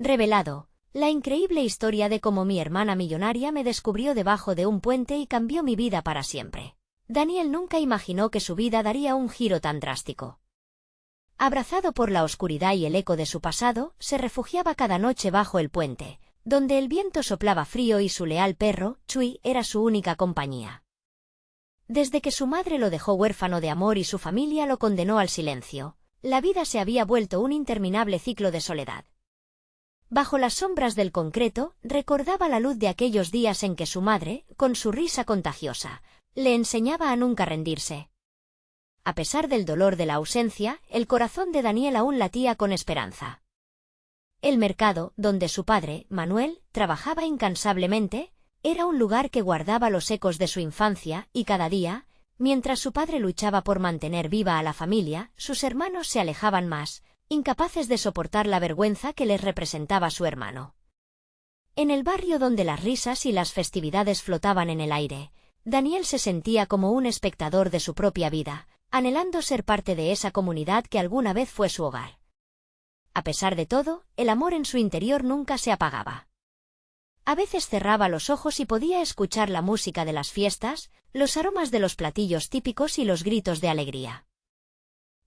Revelado. La increíble historia de cómo mi hermana millonaria me descubrió debajo de un puente y cambió mi vida para siempre. Daniel nunca imaginó que su vida daría un giro tan drástico. Abrazado por la oscuridad y el eco de su pasado, se refugiaba cada noche bajo el puente, donde el viento soplaba frío y su leal perro, Chui, era su única compañía. Desde que su madre lo dejó huérfano de amor y su familia lo condenó al silencio, la vida se había vuelto un interminable ciclo de soledad. Bajo las sombras del concreto, recordaba la luz de aquellos días en que su madre, con su risa contagiosa, le enseñaba a nunca rendirse. A pesar del dolor de la ausencia, el corazón de Daniel aún latía con esperanza. El mercado, donde su padre, Manuel, trabajaba incansablemente, era un lugar que guardaba los ecos de su infancia, y cada día, mientras su padre luchaba por mantener viva a la familia, sus hermanos se alejaban más, incapaces de soportar la vergüenza que les representaba su hermano. En el barrio donde las risas y las festividades flotaban en el aire, Daniel se sentía como un espectador de su propia vida, anhelando ser parte de esa comunidad que alguna vez fue su hogar. A pesar de todo, el amor en su interior nunca se apagaba. A veces cerraba los ojos y podía escuchar la música de las fiestas, los aromas de los platillos típicos y los gritos de alegría.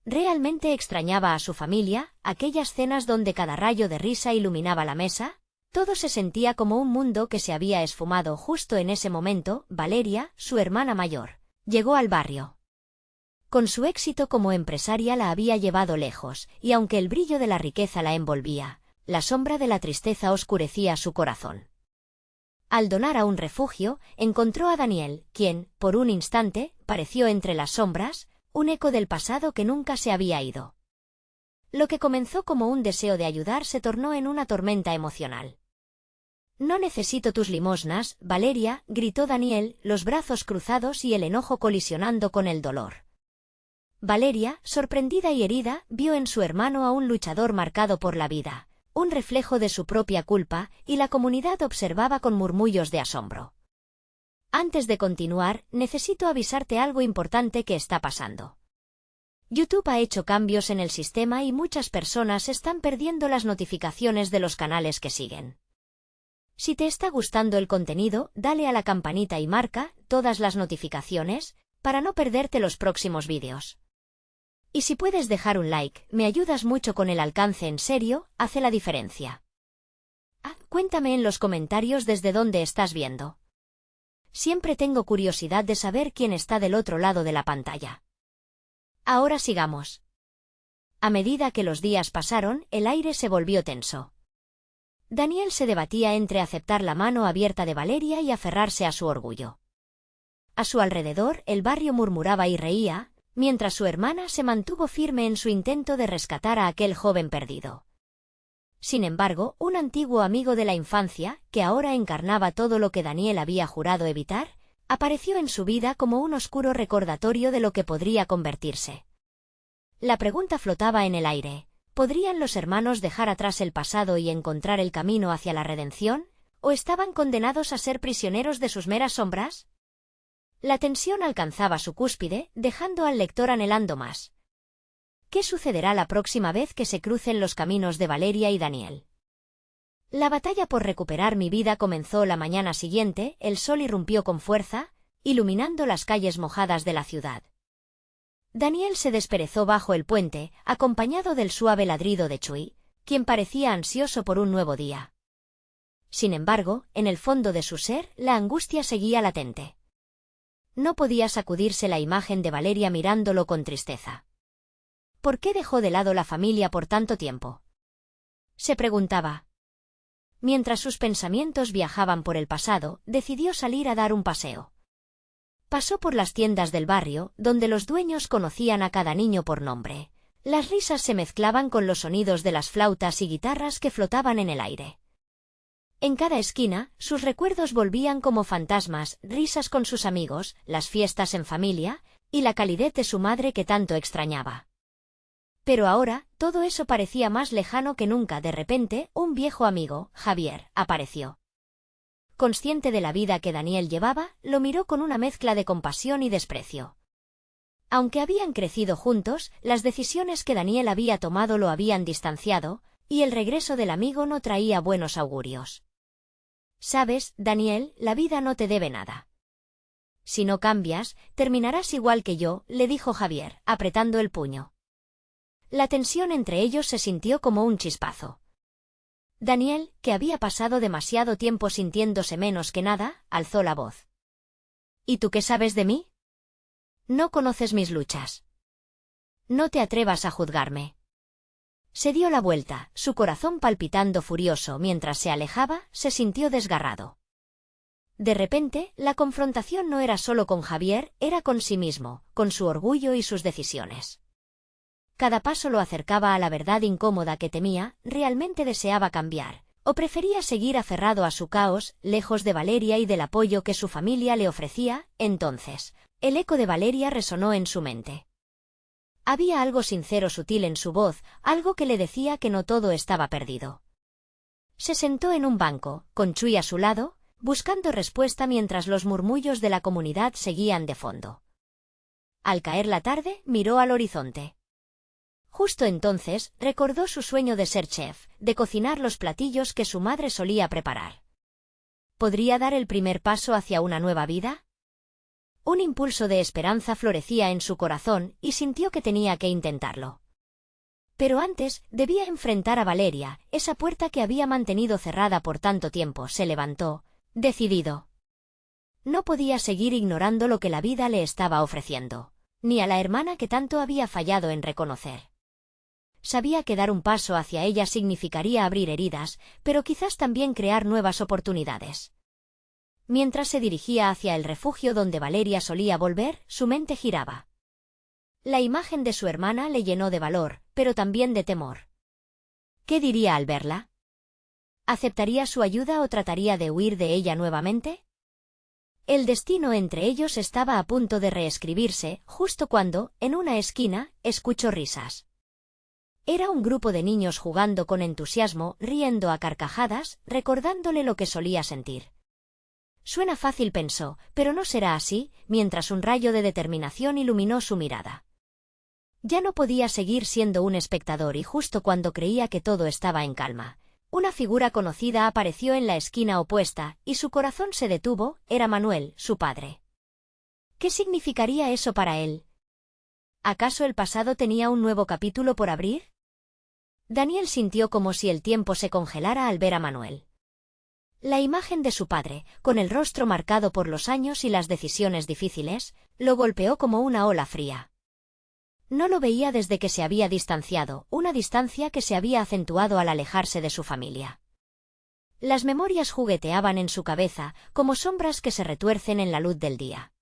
Realmente extrañaba a su familia, aquellas cenas donde cada rayo de risa iluminaba la mesa. Todo se sentía como un mundo que se había esfumado. Justo en ese momento, Valeria, su hermana mayor, llegó al barrio. Con su éxito como empresaria la había llevado lejos, y aunque el brillo de la riqueza la envolvía, la sombra de la tristeza oscurecía su corazón. Al donar a un refugio, encontró a Daniel, quien, por un instante, pareció entre las sombras, un eco del pasado que nunca se había ido. Lo que comenzó como un deseo de ayudar se tornó en una tormenta emocional. «No necesito tus limosnas, Valeria», gritó Daniel, los brazos cruzados y el enojo colisionando con el dolor. Valeria, sorprendida y herida, vio en su hermano a un luchador marcado por la vida, un reflejo de su propia culpa, y la comunidad observaba con murmullos de asombro. Antes de continuar, necesito avisarte algo importante que está pasando. YouTube ha hecho cambios en el sistema y muchas personas están perdiendo las notificaciones de los canales que siguen. Si te está gustando el contenido, dale a la campanita y marca todas las notificaciones para no perderte los próximos vídeos. Y si puedes dejar un like, me ayudas mucho con el alcance. En serio, hace la diferencia. Cuéntame en los comentarios desde dónde estás viendo. Siempre tengo curiosidad de saber quién está del otro lado de la pantalla. Ahora sigamos. A medida que los días pasaron, el aire se volvió tenso. Daniel se debatía entre aceptar la mano abierta de Valeria y aferrarse a su orgullo. A su alrededor, el barrio murmuraba y reía, mientras su hermana se mantuvo firme en su intento de rescatar a aquel joven perdido. Sin embargo, un antiguo amigo de la infancia, que ahora encarnaba todo lo que Daniel había jurado evitar, apareció en su vida como un oscuro recordatorio de lo que podría convertirse. La pregunta flotaba en el aire: ¿podrían los hermanos dejar atrás el pasado y encontrar el camino hacia la redención? ¿O estaban condenados a ser prisioneros de sus meras sombras? La tensión alcanzaba su cúspide, dejando al lector anhelando más. ¿Qué sucederá la próxima vez que se crucen los caminos de Valeria y Daniel? La batalla por recuperar mi vida comenzó la mañana siguiente. El sol irrumpió con fuerza, iluminando las calles mojadas de la ciudad. Daniel se desperezó bajo el puente, acompañado del suave ladrido de Chui, quien parecía ansioso por un nuevo día. Sin embargo, en el fondo de su ser, la angustia seguía latente. No podía sacudirse la imagen de Valeria mirándolo con tristeza. ¿Por qué dejó de lado la familia por tanto tiempo?, se preguntaba. Mientras sus pensamientos viajaban por el pasado, decidió salir a dar un paseo. Pasó por las tiendas del barrio, donde los dueños conocían a cada niño por nombre. Las risas se mezclaban con los sonidos de las flautas y guitarras que flotaban en el aire. En cada esquina, sus recuerdos volvían como fantasmas: risas con sus amigos, las fiestas en familia, y la calidez de su madre que tanto extrañaba. Pero ahora, todo eso parecía más lejano que nunca. De repente, un viejo amigo, Javier, apareció. Consciente de la vida que Daniel llevaba, lo miró con una mezcla de compasión y desprecio. Aunque habían crecido juntos, las decisiones que Daniel había tomado lo habían distanciado. Y el regreso del amigo no traía buenos augurios. Sabes, Daniel, la vida no te debe nada. Si no cambias, terminarás igual que yo, le dijo Javier, apretando el puño. La tensión entre ellos se sintió como un chispazo. Daniel, que había pasado demasiado tiempo sintiéndose menos que nada, alzó la voz. ¿Y tú qué sabes de mí? No conoces mis luchas. No te atrevas a juzgarme. Se dio la vuelta, su corazón palpitando furioso mientras se alejaba, se sintió desgarrado. De repente, la confrontación no era solo con Javier, era con sí mismo, con su orgullo y sus decisiones. Cada paso lo acercaba a la verdad incómoda que temía, realmente deseaba cambiar, o prefería seguir aferrado a su caos, lejos de Valeria y del apoyo que su familia le ofrecía. Entonces, el eco de Valeria resonó en su mente. Había algo sincero sutil en su voz, algo que le decía que no todo estaba perdido. Se sentó en un banco, con Chuy a su lado, buscando respuesta mientras los murmullos de la comunidad seguían de fondo. Al caer la tarde, miró al horizonte. Justo entonces, recordó su sueño de ser chef, de cocinar los platillos que su madre solía preparar. ¿Podría dar el primer paso hacia una nueva vida? Un impulso de esperanza florecía en su corazón y sintió que tenía que intentarlo. Pero antes, debía enfrentar a Valeria, esa puerta que había mantenido cerrada por tanto tiempo. Se levantó, decidido. No podía seguir ignorando lo que la vida le estaba ofreciendo, ni a la hermana que tanto había fallado en reconocer. Sabía que dar un paso hacia ella significaría abrir heridas, pero quizás también crear nuevas oportunidades. Mientras se dirigía hacia el refugio donde Valeria solía volver, su mente giraba. La imagen de su hermana le llenó de valor, pero también de temor. ¿Qué diría al verla? ¿Aceptaría su ayuda o trataría de huir de ella nuevamente? El destino entre ellos estaba a punto de reescribirse, justo cuando, en una esquina, escuchó risas. Era un grupo de niños jugando con entusiasmo, riendo a carcajadas, recordándole lo que solía sentir. Suena fácil, pensó, pero no será así, mientras un rayo de determinación iluminó su mirada. Ya no podía seguir siendo un espectador y justo cuando creía que todo estaba en calma, una figura conocida apareció en la esquina opuesta, y su corazón se detuvo. Era Manuel, su padre. ¿Qué significaría eso para él? ¿Acaso el pasado tenía un nuevo capítulo por abrir? Daniel sintió como si el tiempo se congelara al ver a Manuel. La imagen de su padre, con el rostro marcado por los años y las decisiones difíciles, lo golpeó como una ola fría. No lo veía desde que se había distanciado, una distancia que se había acentuado al alejarse de su familia. Las memorias jugueteaban en su cabeza, como sombras que se retuercen en la luz del día.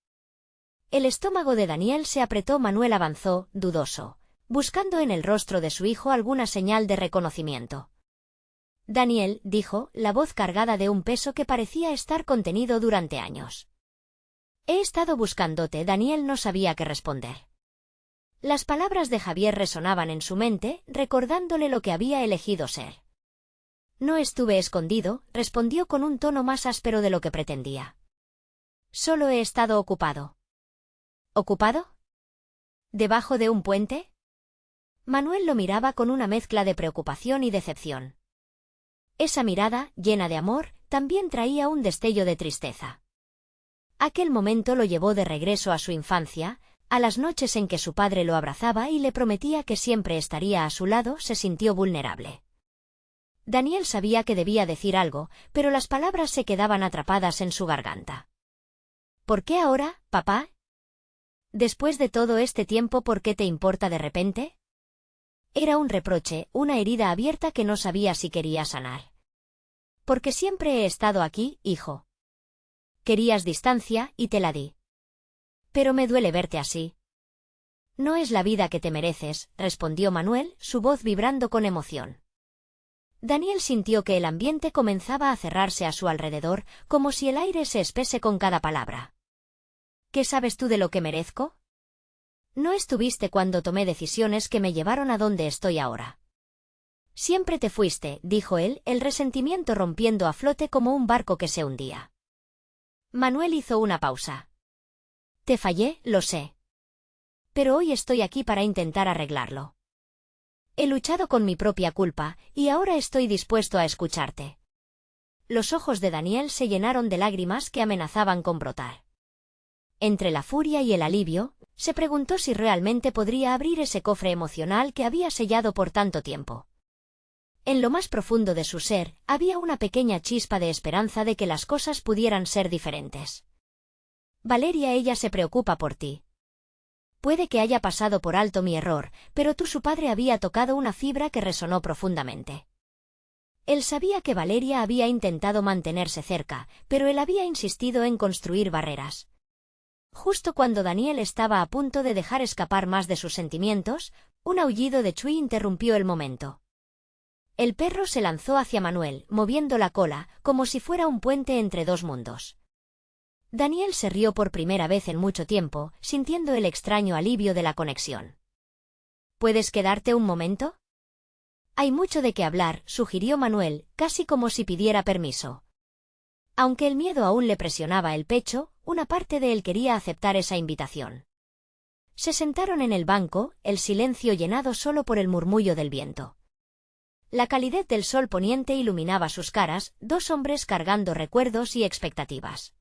El estómago de Daniel se apretó. Manuel avanzó, dudoso, buscando en el rostro de su hijo alguna señal de reconocimiento. Daniel, dijo, la voz cargada de un peso que parecía estar contenido durante años. He estado buscándote. Daniel no sabía qué responder. Las palabras de Javier resonaban en su mente, recordándole lo que había elegido ser. No estuve escondido, respondió con un tono más áspero de lo que pretendía. Solo he estado ocupado. ¿Ocupado? ¿Debajo de un puente? Manuel lo miraba con una mezcla de preocupación y decepción. Esa mirada, llena de amor, también traía un destello de tristeza. Aquel momento lo llevó de regreso a su infancia, a las noches en que su padre lo abrazaba y le prometía que siempre estaría a su lado. Se sintió vulnerable. Daniel sabía que debía decir algo, pero las palabras se quedaban atrapadas en su garganta. ¿Por qué ahora, papá? Después de todo este tiempo, ¿por qué te importa de repente? Era un reproche, una herida abierta que no sabía si quería sanar. Porque siempre he estado aquí, hijo. Querías distancia, y te la di. Pero me duele verte así. No es la vida que te mereces, respondió Manuel, su voz vibrando con emoción. Daniel sintió que el ambiente comenzaba a cerrarse a su alrededor, como si el aire se espese con cada palabra. ¿Qué sabes tú de lo que merezco? No estuviste cuando tomé decisiones que me llevaron a donde estoy ahora. Siempre te fuiste, dijo él, el resentimiento rompiendo a flote como un barco que se hundía. Manuel hizo una pausa. Te fallé, lo sé. Pero hoy estoy aquí para intentar arreglarlo. He luchado con mi propia culpa, y ahora estoy dispuesto a escucharte. Los ojos de Daniel se llenaron de lágrimas que amenazaban con brotar. Entre la furia y el alivio, se preguntó si realmente podría abrir ese cofre emocional que había sellado por tanto tiempo. En lo más profundo de su ser, había una pequeña chispa de esperanza de que las cosas pudieran ser diferentes. Valeria, ella se preocupa por ti. Puede que haya pasado por alto mi error, pero su padre había tocado una fibra que resonó profundamente. Él sabía que Valeria había intentado mantenerse cerca, pero él había insistido en construir barreras. Justo cuando Daniel estaba a punto de dejar escapar más de sus sentimientos, un aullido de Chui interrumpió el momento. El perro se lanzó hacia Manuel, moviendo la cola, como si fuera un puente entre dos mundos. Daniel se rió por primera vez en mucho tiempo, sintiendo el extraño alivio de la conexión. ¿Puedes quedarte un momento? Hay mucho de qué hablar, sugirió Manuel, casi como si pidiera permiso. Aunque el miedo aún le presionaba el pecho, una parte de él quería aceptar esa invitación. Se sentaron en el banco, el silencio llenado solo por el murmullo del viento. La calidez del sol poniente iluminaba sus caras, dos hombres cargando recuerdos y expectativas.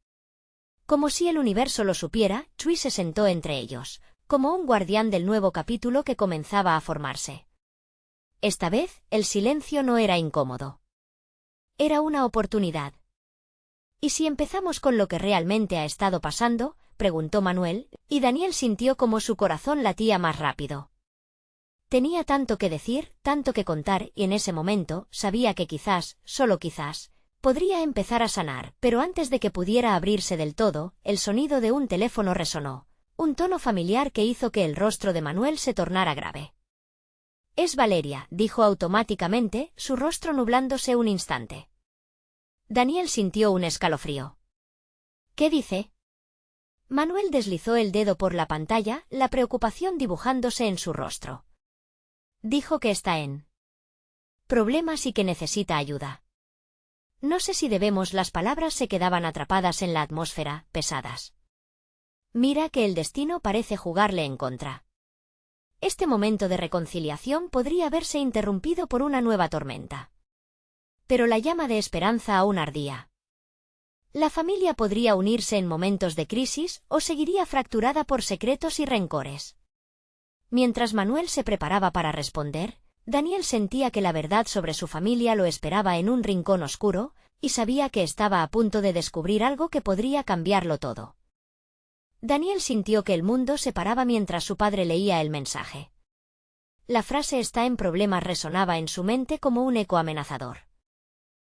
Como si el universo lo supiera, Chui se sentó entre ellos, como un guardián del nuevo capítulo que comenzaba a formarse. Esta vez, el silencio no era incómodo. Era una oportunidad. ¿Y si empezamos con lo que realmente ha estado pasando?, preguntó Manuel, y Daniel sintió como su corazón latía más rápido. Tenía tanto que decir, tanto que contar, y en ese momento, sabía que quizás, solo quizás, podría empezar a sanar, pero antes de que pudiera abrirse del todo, el sonido de un teléfono resonó, un tono familiar que hizo que el rostro de Manuel se tornara grave. «Es Valeria», dijo automáticamente, su rostro nublándose un instante. Daniel sintió un escalofrío. «¿Qué dice?» Manuel deslizó el dedo por la pantalla, la preocupación dibujándose en su rostro. Dijo que está en problemas y que necesita ayuda. No sé si debemos. Las palabras se quedaban atrapadas en la atmósfera, pesadas. Mira que el destino parece jugarle en contra. Este momento de reconciliación podría verse interrumpido por una nueva tormenta. Pero la llama de esperanza aún ardía. La familia podría unirse en momentos de crisis o seguiría fracturada por secretos y rencores. Mientras Manuel se preparaba para responder, Daniel sentía que la verdad sobre su familia lo esperaba en un rincón oscuro, y sabía que estaba a punto de descubrir algo que podría cambiarlo todo. Daniel sintió que el mundo se paraba mientras su padre leía el mensaje. La frase «está en problemas» resonaba en su mente como un eco amenazador.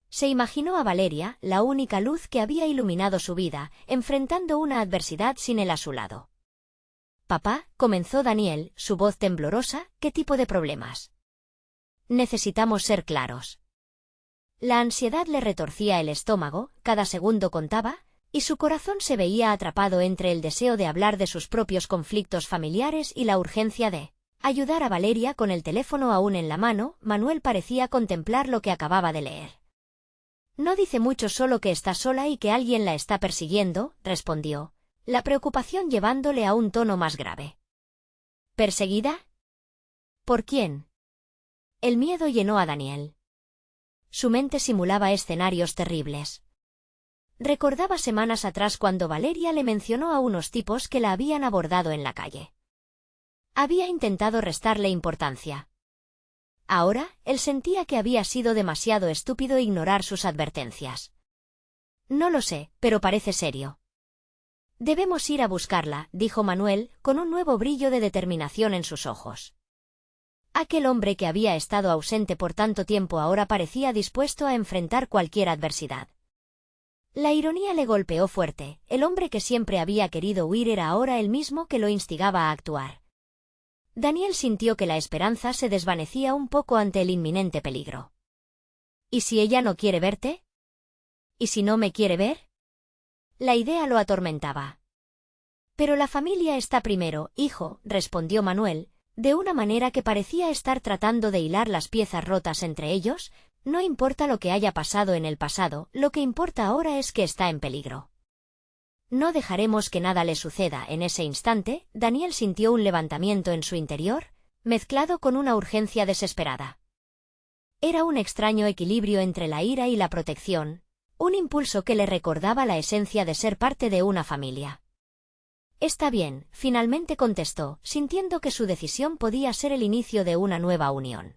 Se imaginó a Valeria, la única luz que había iluminado su vida, enfrentando una adversidad sin él a su lado. «Papá», comenzó Daniel, su voz temblorosa, «¿qué tipo de problemas?» «Necesitamos ser claros». La ansiedad le retorcía el estómago, cada segundo contaba, y su corazón se veía atrapado entre el deseo de hablar de sus propios conflictos familiares y la urgencia de ayudar a Valeria. Con el teléfono aún en la mano, Manuel parecía contemplar lo que acababa de leer. «No dice mucho, solo que está sola y que alguien la está persiguiendo», respondió, la preocupación llevándole a un tono más grave. «¿Perseguida? ¿Por quién?» El miedo llenó a Daniel. Su mente simulaba escenarios terribles. Recordaba semanas atrás cuando Valeria le mencionó a unos tipos que la habían abordado en la calle. Había intentado restarle importancia. Ahora, él sentía que había sido demasiado estúpido ignorar sus advertencias. «No lo sé, pero parece serio». «Debemos ir a buscarla», dijo Manuel, con un nuevo brillo de determinación en sus ojos. Aquel hombre que había estado ausente por tanto tiempo ahora parecía dispuesto a enfrentar cualquier adversidad. La ironía le golpeó fuerte, el hombre que siempre había querido huir era ahora el mismo que lo instigaba a actuar. Daniel sintió que la esperanza se desvanecía un poco ante el inminente peligro. «¿Y si ella no quiere verte? ¿Y si no me quiere ver?» La idea lo atormentaba. «Pero la familia está primero, hijo», respondió Manuel, de una manera que parecía estar tratando de hilar las piezas rotas entre ellos. «No importa lo que haya pasado en el pasado, lo que importa ahora es que está en peligro. No dejaremos que nada le suceda». En ese instante, Daniel sintió un levantamiento en su interior, mezclado con una urgencia desesperada. Era un extraño equilibrio entre la ira y la protección, un impulso que le recordaba la esencia de ser parte de una familia. Está bien, finalmente contestó, sintiendo que su decisión podía ser el inicio de una nueva unión.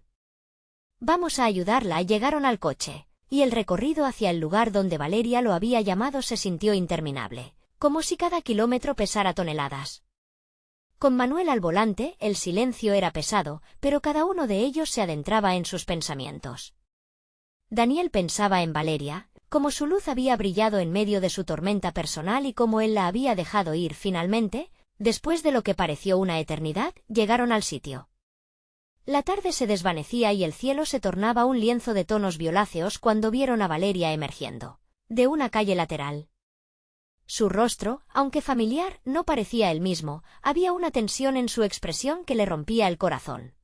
Vamos a ayudarla. Llegaron al coche, y el recorrido hacia el lugar donde Valeria lo había llamado se sintió interminable, como si cada kilómetro pesara toneladas. Con Manuel al volante, el silencio era pesado, pero cada uno de ellos se adentraba en sus pensamientos. Daniel pensaba en Valeria, cómo su luz había brillado en medio de su tormenta personal y cómo él la había dejado ir finalmente. Después de lo que pareció una eternidad, llegaron al sitio. La tarde se desvanecía y el cielo se tornaba un lienzo de tonos violáceos cuando vieron a Valeria emergiendo de una calle lateral. Su rostro, aunque familiar, no parecía el mismo, había una tensión en su expresión que le rompía el corazón.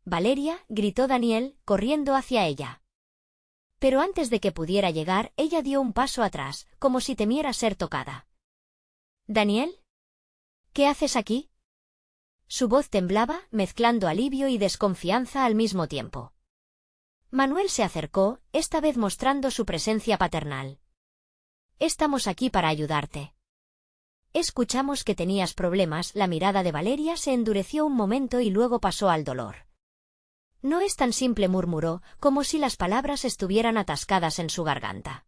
«Valeria», gritó Daniel, corriendo hacia ella. Pero antes de que pudiera llegar, ella dio un paso atrás, como si temiera ser tocada. «¿Daniel? ¿Qué haces aquí?» Su voz temblaba, mezclando alivio y desconfianza al mismo tiempo. Manuel se acercó, esta vez mostrando su presencia paternal. «Estamos aquí para ayudarte». Escuchamos que tenías problemas. La mirada de Valeria se endureció un momento y luego pasó al dolor. «No es tan simple», murmuró, como si las palabras estuvieran atascadas en su garganta.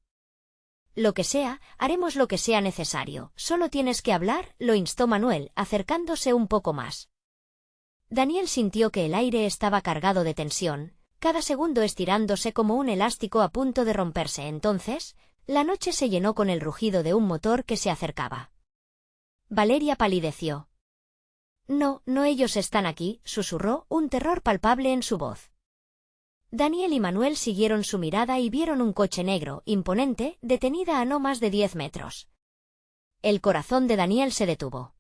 «Lo que sea, haremos lo que sea necesario, solo tienes que hablar», lo instó Manuel, acercándose un poco más. Daniel sintió que el aire estaba cargado de tensión, cada segundo estirándose como un elástico a punto de romperse. Entonces, la noche se llenó con el rugido de un motor que se acercaba. Valeria palideció. «No, ellos están aquí», susurró, un terror palpable en su voz. Daniel y Manuel siguieron su mirada y vieron un coche negro, imponente, detenida a no más de 10 metros. El corazón de Daniel se detuvo.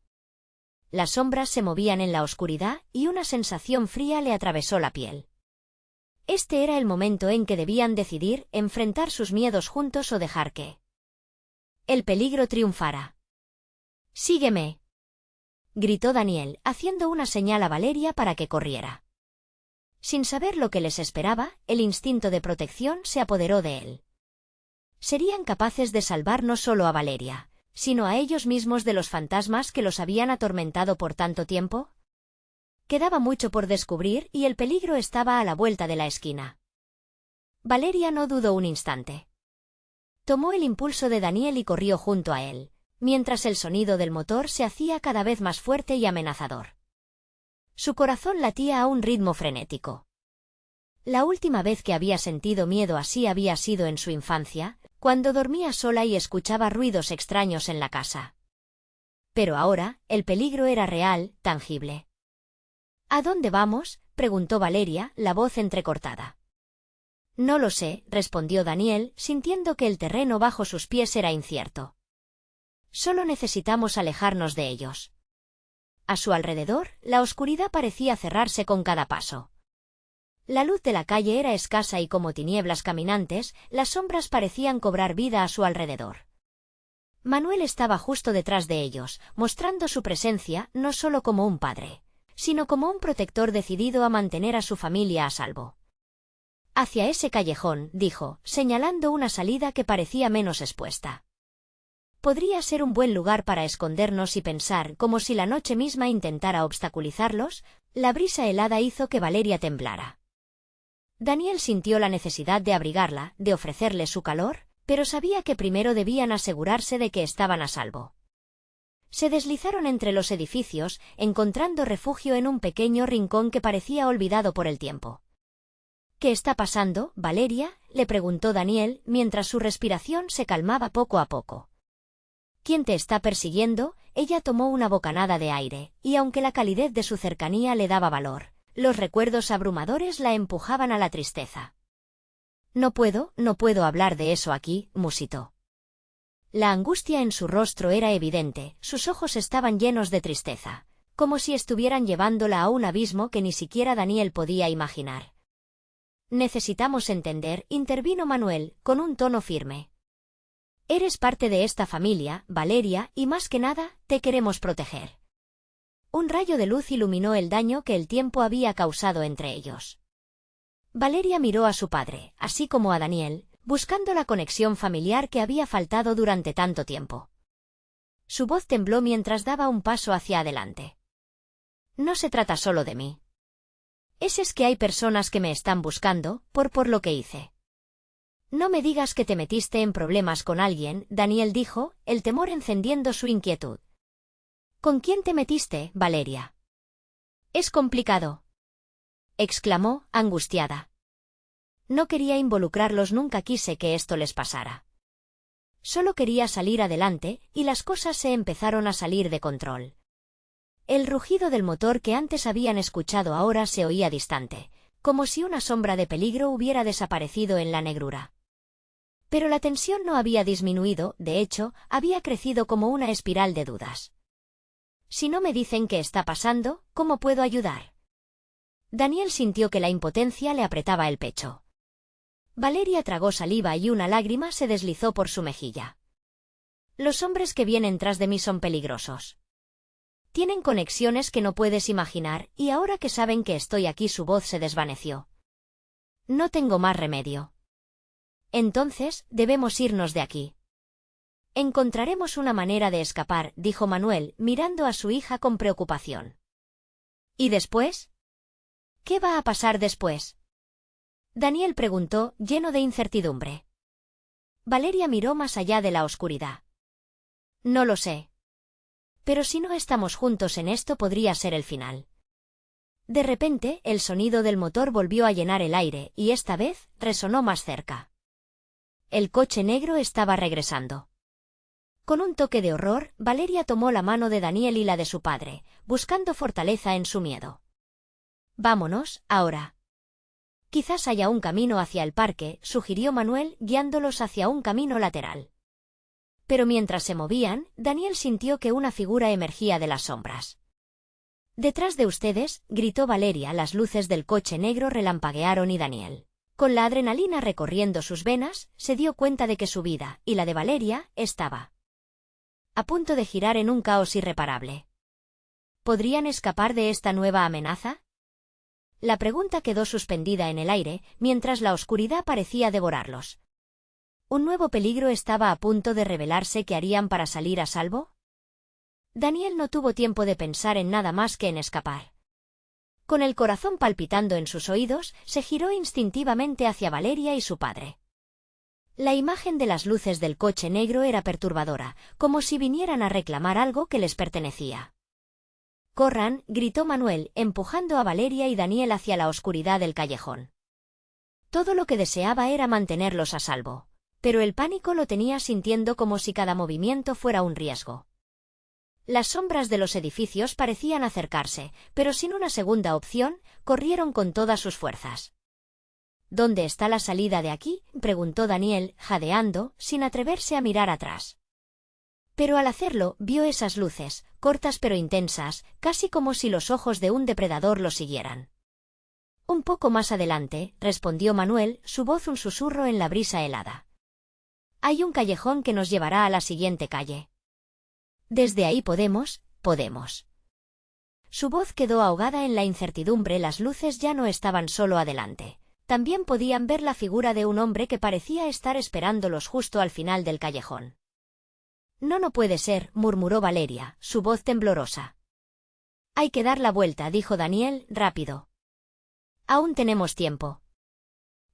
Las sombras se movían en la oscuridad y una sensación fría le atravesó la piel. Este era el momento en que debían decidir, enfrentar sus miedos juntos o dejar que el peligro triunfara. «Sígueme», gritó Daniel, haciendo una señal a Valeria para que corriera. Sin saber lo que les esperaba, el instinto de protección se apoderó de él. ¿Serían capaces de salvar no solo a Valeria, sino a ellos mismos de los fantasmas que los habían atormentado por tanto tiempo? Quedaba mucho por descubrir y el peligro estaba a la vuelta de la esquina. Valeria no dudó un instante. Tomó el impulso de Daniel y corrió junto a él, mientras el sonido del motor se hacía cada vez más fuerte y amenazador. Su corazón latía a un ritmo frenético. La última vez que había sentido miedo así había sido en su infancia, cuando dormía sola y escuchaba ruidos extraños en la casa. Pero ahora, el peligro era real, tangible. «¿A dónde vamos?», preguntó Valeria, la voz entrecortada. «No lo sé», respondió Daniel, sintiendo que el terreno bajo sus pies era incierto. «Solo necesitamos alejarnos de ellos». A su alrededor, la oscuridad parecía cerrarse con cada paso. La luz de la calle era escasa y como tinieblas caminantes, las sombras parecían cobrar vida a su alrededor. Manuel estaba justo detrás de ellos, mostrando su presencia no solo como un padre, sino como un protector decidido a mantener a su familia a salvo. «Hacia ese callejón», dijo, señalando una salida que parecía menos expuesta. «Podría ser un buen lugar para escondernos y pensar, como si la noche misma intentara obstaculizarlos». La brisa helada hizo que Valeria temblara. Daniel sintió la necesidad de abrigarla, de ofrecerle su calor, pero sabía que primero debían asegurarse de que estaban a salvo. Se deslizaron entre los edificios, encontrando refugio en un pequeño rincón que parecía olvidado por el tiempo. «¿Qué está pasando, Valeria?», le preguntó Daniel, mientras su respiración se calmaba poco a poco. «¿Quién te está persiguiendo?». Ella tomó una bocanada de aire, y aunque la calidez de su cercanía le daba valor, los recuerdos abrumadores la empujaban a la tristeza. No puedo hablar de eso aquí», musitó. La angustia en su rostro era evidente, sus ojos estaban llenos de tristeza, como si estuvieran llevándola a un abismo que ni siquiera Daniel podía imaginar. «Necesitamos entender», intervino Manuel, con un tono firme. «Eres parte de esta familia, Valeria, y más que nada, te queremos proteger». Un rayo de luz iluminó el daño que el tiempo había causado entre ellos. Valeria miró a su padre, así como a Daniel, buscando la conexión familiar que había faltado durante tanto tiempo. Su voz tembló mientras daba un paso hacia adelante. No se trata solo de mí. Es que hay personas que me están buscando, por lo que hice. No me digas que te metiste en problemas con alguien, Daniel dijo, el temor encendiendo su inquietud. ¿Con quién te metiste, Valeria? Es complicado, exclamó, angustiada. No quería involucrarlos, nunca quise que esto les pasara. Solo quería salir adelante, y las cosas se empezaron a salir de control. El rugido del motor que antes habían escuchado ahora se oía distante, como si una sombra de peligro hubiera desaparecido en la negrura. Pero la tensión no había disminuido, de hecho, había crecido como una espiral de dudas. Si no me dicen qué está pasando, ¿cómo puedo ayudar? Daniel sintió que la impotencia le apretaba el pecho. Valeria tragó saliva y una lágrima se deslizó por su mejilla. Los hombres que vienen tras de mí son peligrosos. Tienen conexiones que no puedes imaginar, y ahora que saben que estoy aquí su voz se desvaneció. No tengo más remedio. Entonces, debemos irnos de aquí. Encontraremos una manera de escapar, dijo Manuel, mirando a su hija con preocupación. ¿Y después? ¿Qué va a pasar después? Daniel preguntó, lleno de incertidumbre. Valeria miró más allá de la oscuridad. No lo sé. Pero si no estamos juntos en esto podría ser el final. De repente, el sonido del motor volvió a llenar el aire, y esta vez, resonó más cerca. El coche negro estaba regresando. Con un toque de horror, Valeria tomó la mano de Daniel y la de su padre, buscando fortaleza en su miedo. Vámonos, ahora. Quizás haya un camino hacia el parque, sugirió Manuel, guiándolos hacia un camino lateral. Pero mientras se movían, Daniel sintió que una figura emergía de las sombras. «Detrás de ustedes», gritó Valeria. Las luces del coche negro relampaguearon y Daniel, con la adrenalina recorriendo sus venas, se dio cuenta de que su vida, y la de Valeria, estaba a punto de girar en un caos irreparable. ¿Podrían escapar de esta nueva amenaza? La pregunta quedó suspendida en el aire, mientras la oscuridad parecía devorarlos. ¿Un nuevo peligro estaba a punto de revelarse? ¿Qué harían para salir a salvo? Daniel no tuvo tiempo de pensar en nada más que en escapar. Con el corazón palpitando en sus oídos, se giró instintivamente hacia Valeria y su padre. La imagen de las luces del coche negro era perturbadora, como si vinieran a reclamar algo que les pertenecía. «Corran», gritó Manuel, empujando a Valeria y Daniel hacia la oscuridad del callejón. Todo lo que deseaba era mantenerlos a salvo. Pero el pánico lo tenía sintiendo como si cada movimiento fuera un riesgo. Las sombras de los edificios parecían acercarse, pero sin una segunda opción, corrieron con todas sus fuerzas. «¿Dónde está la salida de aquí?», preguntó Daniel, jadeando, sin atreverse a mirar atrás. Pero al hacerlo, vio esas luces, cortas pero intensas, casi como si los ojos de un depredador lo siguieran. «Un poco más adelante», respondió Manuel, su voz un susurro en la brisa helada. «Hay un callejón que nos llevará a la siguiente calle. Desde ahí podemos. Su voz quedó ahogada en la incertidumbre. Las luces ya no estaban solo adelante. También podían ver la figura de un hombre que parecía estar esperándolos justo al final del callejón. No puede ser», murmuró Valeria, su voz temblorosa. «Hay que dar la vuelta», dijo Daniel, rápido. «Aún tenemos tiempo».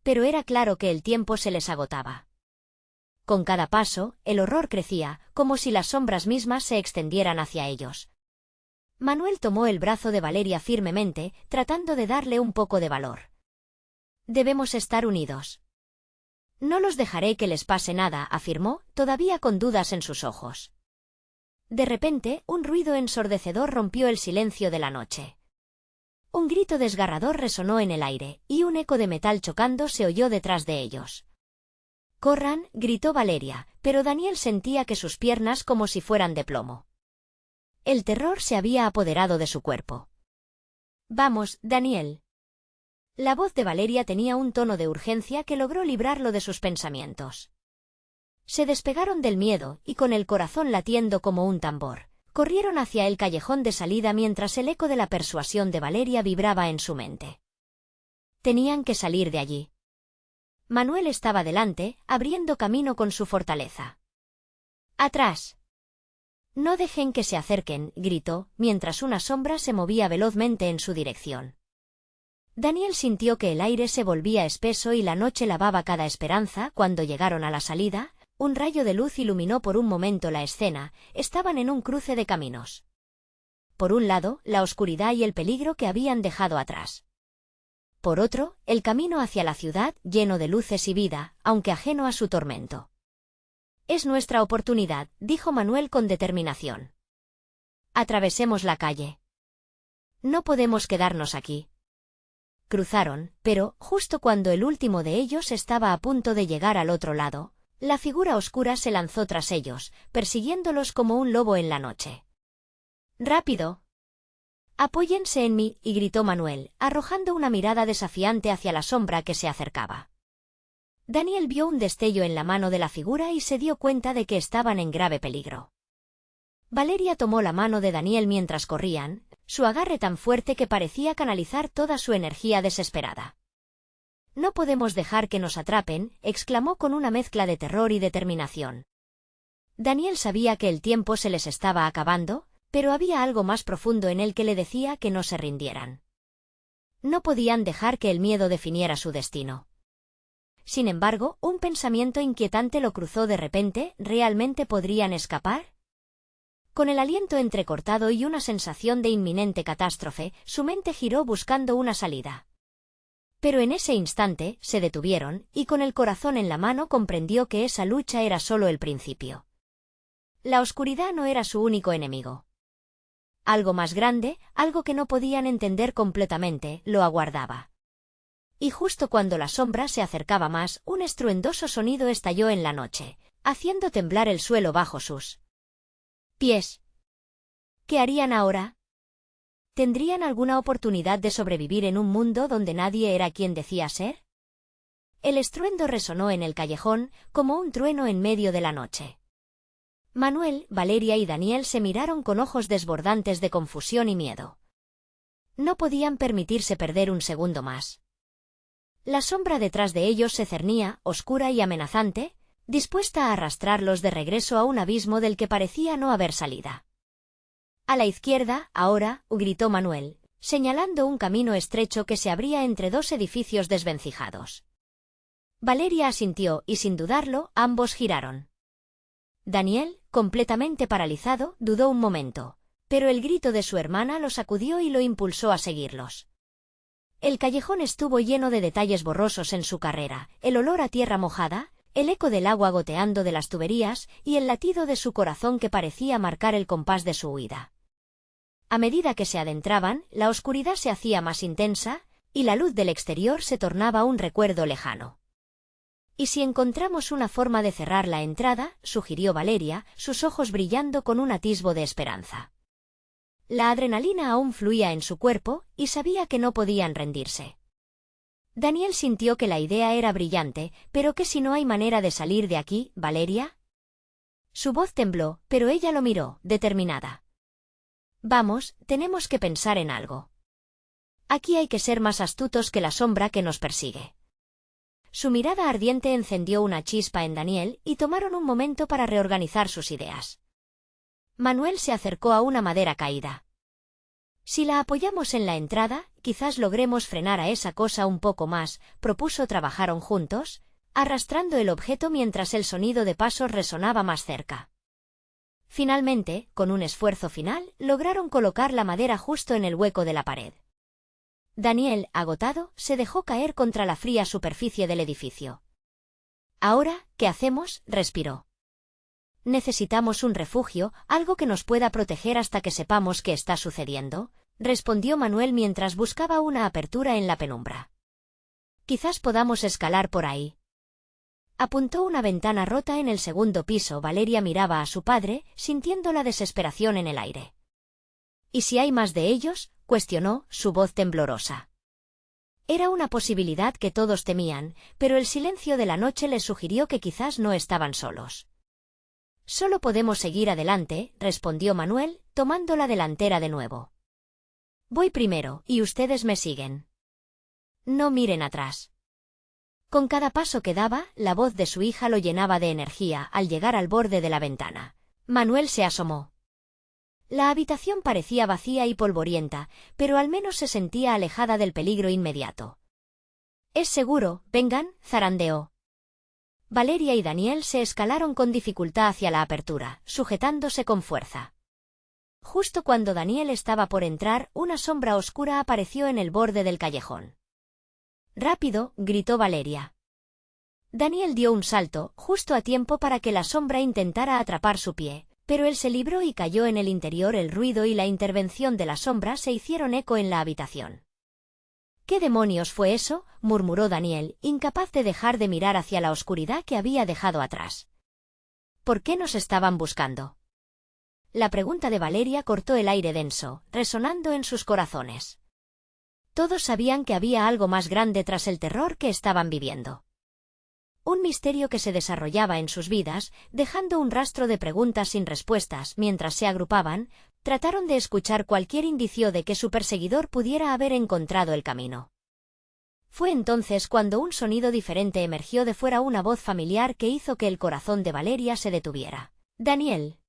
Pero era claro que el tiempo se les agotaba. Con cada paso, el horror crecía, como si las sombras mismas se extendieran hacia ellos. Manuel tomó el brazo de Valeria firmemente, tratando de darle un poco de valor. «Debemos estar unidos». «No los dejaré que les pase nada», afirmó, todavía con dudas en sus ojos. De repente, un ruido ensordecedor rompió el silencio de la noche. Un grito desgarrador resonó en el aire, y un eco de metal chocando se oyó detrás de ellos. «Corran», gritó Valeria, pero Daniel sentía que sus piernas como si fueran de plomo. El terror se había apoderado de su cuerpo. «Vamos, Daniel». La voz de Valeria tenía un tono de urgencia que logró librarlo de sus pensamientos. Se despegaron del miedo, y con el corazón latiendo como un tambor, Corrieron hacia el callejón de salida mientras el eco de la persuasión de Valeria vibraba en su mente. Tenían que salir de allí. Manuel estaba delante, abriendo camino con su fortaleza. ¡Atrás! No dejen que se acerquen, gritó, mientras una sombra se movía velozmente en su dirección. Daniel sintió que el aire se volvía espeso y la noche lavaba cada esperanza. Cuando llegaron a la salida, un rayo de luz iluminó por un momento la escena. Estaban en un cruce de caminos. Por un lado, la oscuridad y el peligro que habían dejado atrás. Por otro, el camino hacia la ciudad, lleno de luces y vida, aunque ajeno a su tormento. «Es nuestra oportunidad», dijo Manuel con determinación. «Atravesemos la calle. No podemos quedarnos aquí». Cruzaron, pero, justo cuando el último de ellos estaba a punto de llegar al otro lado, la figura oscura se lanzó tras ellos, persiguiéndolos como un lobo en la noche. «¡Rápido! Apóyense en mí», y gritó Manuel, arrojando una mirada desafiante hacia la sombra que se acercaba. Daniel vio un destello en la mano de la figura y se dio cuenta de que estaban en grave peligro. Valeria tomó la mano de Daniel mientras corrían, su agarre tan fuerte que parecía canalizar toda su energía desesperada. «No podemos dejar que nos atrapen», exclamó con una mezcla de terror y determinación. Daniel sabía que el tiempo se les estaba acabando, pero había algo más profundo en él que le decía que no se rindieran. No podían dejar que el miedo definiera su destino. Sin embargo, un pensamiento inquietante lo cruzó de repente. ¿Realmente podrían escapar? Con el aliento entrecortado y una sensación de inminente catástrofe, su mente giró buscando una salida. Pero en ese instante, se detuvieron, y con el corazón en la mano comprendió que esa lucha era solo el principio. La oscuridad no era su único enemigo. Algo más grande, algo que no podían entender completamente, lo aguardaba. Y justo cuando la sombra se acercaba más, un estruendoso sonido estalló en la noche, haciendo temblar el suelo bajo sus pies. ¿Qué harían ahora? ¿Tendrían alguna oportunidad de sobrevivir en un mundo donde nadie era quien decía ser? El estruendo resonó en el callejón, como un trueno en medio de la noche. Manuel, Valeria y Daniel se miraron con ojos desbordantes de confusión y miedo. No podían permitirse perder un segundo más. La sombra detrás de ellos se cernía, oscura y amenazante, dispuesta a arrastrarlos de regreso a un abismo del que parecía no haber salida. «A la izquierda, ahora», gritó Manuel, señalando un camino estrecho que se abría entre dos edificios desvencijados. Valeria asintió y sin dudarlo, ambos giraron. Daniel, completamente paralizado, dudó un momento, pero el grito de su hermana lo sacudió y lo impulsó a seguirlos. El callejón estuvo lleno de detalles borrosos en su carrera, el olor a tierra mojada, el eco del agua goteando de las tuberías y el latido de su corazón que parecía marcar el compás de su huida. A medida que se adentraban, la oscuridad se hacía más intensa, y la luz del exterior se tornaba un recuerdo lejano. «¿Y si encontramos una forma de cerrar la entrada?», sugirió Valeria, sus ojos brillando con un atisbo de esperanza. La adrenalina aún fluía en su cuerpo, y sabía que no podían rendirse. Daniel sintió que la idea era brillante, pero ¿qué si no hay manera de salir de aquí, Valeria? Su voz tembló, pero ella lo miró, determinada. «Vamos, tenemos que pensar en algo. Aquí hay que ser más astutos que la sombra que nos persigue». Su mirada ardiente encendió una chispa en Daniel, y tomaron un momento para reorganizar sus ideas. Manuel se acercó a una madera caída. «Si la apoyamos en la entrada, quizás logremos frenar a esa cosa un poco más», propuso. Trabajaron juntos, arrastrando el objeto mientras el sonido de pasos resonaba más cerca. Finalmente, con un esfuerzo final, lograron colocar la madera justo en el hueco de la pared. Daniel, agotado, se dejó caer contra la fría superficie del edificio. «Ahora, ¿qué hacemos?», respiró. «Necesitamos un refugio, algo que nos pueda proteger hasta que sepamos qué está sucediendo», respondió Manuel mientras buscaba una apertura en la penumbra. «Quizás podamos escalar por ahí». Apuntó una ventana rota en el segundo piso. Valeria miraba a su padre, sintiendo la desesperación en el aire. «¿Y si hay más de ellos?», cuestionó, su voz temblorosa. Era una posibilidad que todos temían, pero el silencio de la noche les sugirió que quizás no estaban solos. «Solo podemos seguir adelante», respondió Manuel, tomando la delantera de nuevo. Voy primero, y ustedes me siguen. No miren atrás. Con cada paso que daba, la voz de su hija lo llenaba de energía. Al llegar al borde de la ventana, Manuel se asomó. La habitación parecía vacía y polvorienta, pero al menos se sentía alejada del peligro inmediato. «Es seguro, vengan», zarandeó. Valeria y Daniel se escalaron con dificultad hacia la apertura, sujetándose con fuerza. Justo cuando Daniel estaba por entrar, una sombra oscura apareció en el borde del callejón. «¡Rápido!», gritó Valeria. Daniel dio un salto, justo a tiempo para que la sombra intentara atrapar su pie, pero él se libró y cayó en el interior. El ruido y la intervención de la sombra se hicieron eco en la habitación. «¿Qué demonios fue eso?», murmuró Daniel, incapaz de dejar de mirar hacia la oscuridad que había dejado atrás. «¿Por qué nos estaban buscando?». La pregunta de Valeria cortó el aire denso, resonando en sus corazones. Todos sabían que había algo más grande tras el terror que estaban viviendo. Un misterio que se desarrollaba en sus vidas, dejando un rastro de preguntas sin respuestas. Mientras se agrupaban, trataron de escuchar cualquier indicio de que su perseguidor pudiera haber encontrado el camino. Fue entonces cuando un sonido diferente emergió de fuera, una voz familiar que hizo que el corazón de Valeria se detuviera. «Daniel».